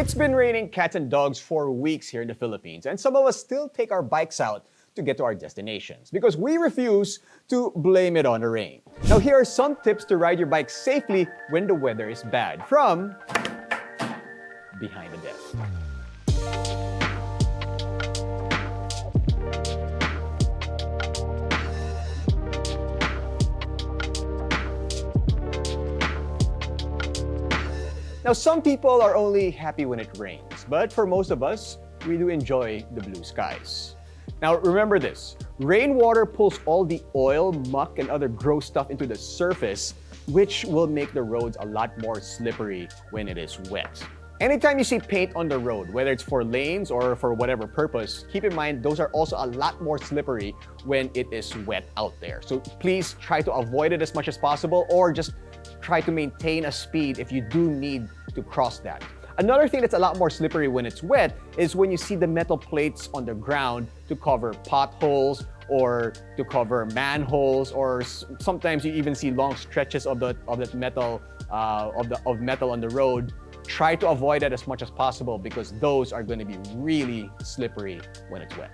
It's been raining cats and dogs for weeks here in the Philippines, and some of us still take our bikes out to get to our destinations because we refuse to blame it on the rain. Now, here are some tips to ride your bike safely when the weather is bad from Behind the Desk. Now, some people are only happy when it rains, but for most of us, we do enjoy the blue skies. Now, remember this, rainwater pulls all the oil, muck, and other gross stuff into the surface, which will make the roads a lot more slippery when it is wet. Anytime you see paint on the road, whether it's for lanes or for whatever purpose, keep in mind those are also a lot more slippery when it is wet out there. So please try to avoid it as much as possible, or just try to maintain a speed if you do need to cross that. Another thing that's a lot more slippery when it's wet is when you see the metal plates on the ground to cover potholes or to cover manholes, or sometimes you even see long stretches of that metal metal on the road. Try to avoid that as much as possible because those are going to be really slippery when it's wet.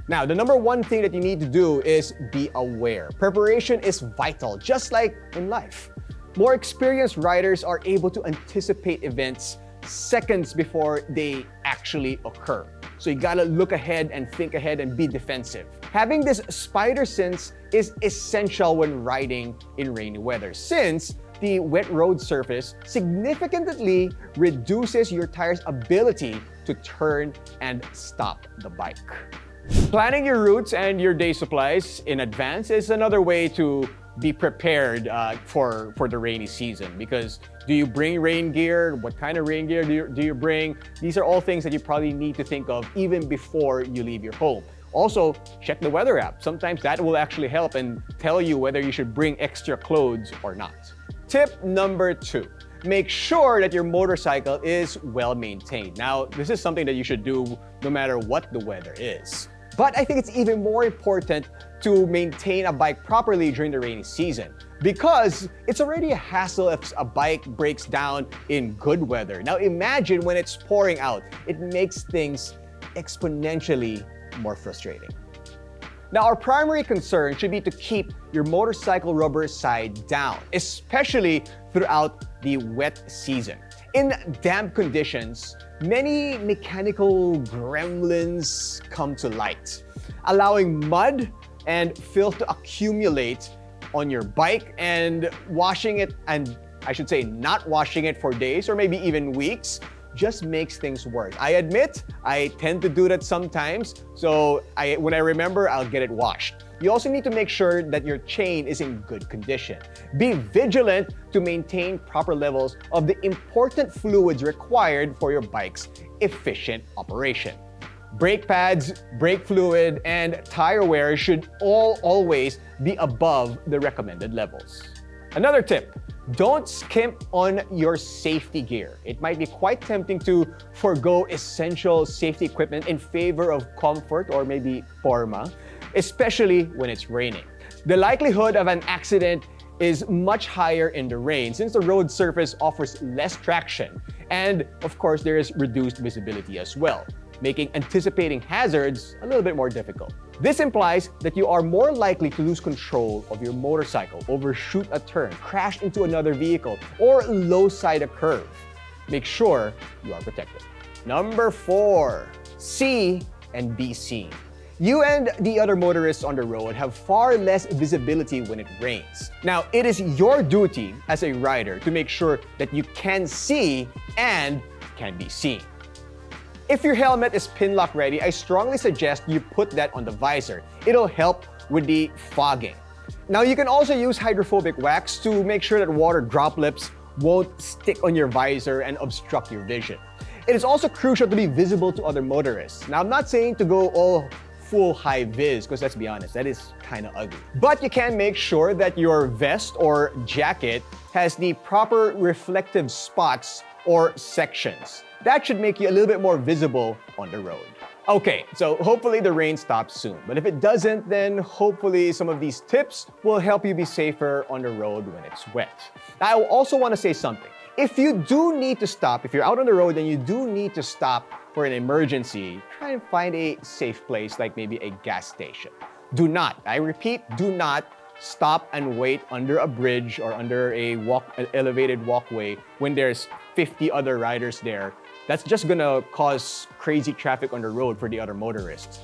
Now, the number one thing that you need to do is be aware. Preparation is vital, just like in life. More experienced riders are able to anticipate events seconds before they actually occur. So you gotta look ahead and think ahead and be defensive. Having this spider sense is essential when riding in rainy weather, since the wet road surface significantly reduces your tire's ability to turn and stop the bike. Planning your routes and your day supplies in advance is another way to be prepared for the rainy season. Because do you bring rain gear? What kind of rain gear do you bring? These are all things that you probably need to think of even before you leave your home. Also, check the weather app. Sometimes that will actually help and tell you whether you should bring extra clothes or not. Tip number 2. Make sure that your motorcycle is well maintained. Now, this is something that you should do no matter what the weather is. But I think it's even more important to maintain a bike properly during the rainy season, because it's already a hassle if a bike breaks down in good weather. Now imagine when it's pouring out. It makes things exponentially more frustrating. Now, our primary concern should be to keep your motorcycle rubber side down, especially throughout the wet season. In damp conditions, many mechanical gremlins come to light, allowing mud and filth to accumulate on your bike, and washing it, and I should say not washing it for days or maybe even weeks, just makes things worse. I admit, I tend to do that sometimes, so when I remember, I'll get it washed. You also need to make sure that your chain is in good condition. Be vigilant to maintain proper levels of the important fluids required for your bike's efficient operation. Brake pads, brake fluid, and tire wear should always be above the recommended levels. Another tip, don't skimp on your safety gear. It might be quite tempting to forgo essential safety equipment in favor of comfort or maybe forma, especially when it's raining. The likelihood of an accident is much higher in the rain since the road surface offers less traction, and of course there is reduced visibility as well, making anticipating hazards a little bit more difficult. This implies that you are more likely to lose control of your motorcycle, overshoot a turn, crash into another vehicle, or low side a curve. Make sure you are protected. Number 4, see and be seen. You and the other motorists on the road have far less visibility when it rains. Now, it is your duty as a rider to make sure that you can see and can be seen. If your helmet is pin lock ready, I strongly suggest you put that on the visor. It'll help with the fogging. Now, you can also use hydrophobic wax to make sure that water droplets won't stick on your visor and obstruct your vision. It is also crucial to be visible to other motorists. Now, I'm not saying to go all full high vis, because let's be honest, that is kind of ugly. But you can make sure that your vest or jacket has the proper reflective spots or sections. That should make you a little bit more visible on the road. Okay, so hopefully the rain stops soon. But if it doesn't, then hopefully some of these tips will help you be safer on the road when it's wet. Now, I also want to say something. If you do need to stop, if you're out on the road and you do need to stop for an emergency, try and find a safe place like maybe a gas station. Do not, I repeat, do not stop and wait under a bridge or under an elevated walkway when there's 50 other riders there. That's just gonna cause crazy traffic on the road for the other motorists.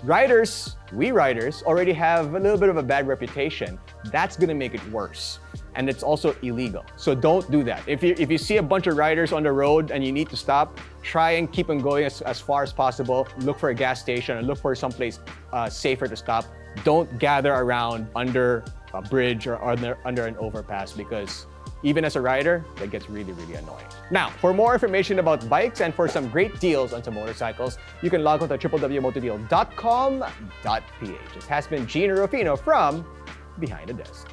We riders, already have a little bit of a bad reputation. That's gonna make it worse. And it's also illegal. So don't do that. If you see a bunch of riders on the road and you need to stop, try and keep them going as far as possible. Look for a gas station or look for someplace safer to stop. Don't gather around under a bridge or under an overpass, because even as a rider, that gets really, really annoying. Now, for more information about bikes and for some great deals on some motorcycles, you can log on to www.motodeal.com.ph. It has been Gino Rufino from Behind the Desk.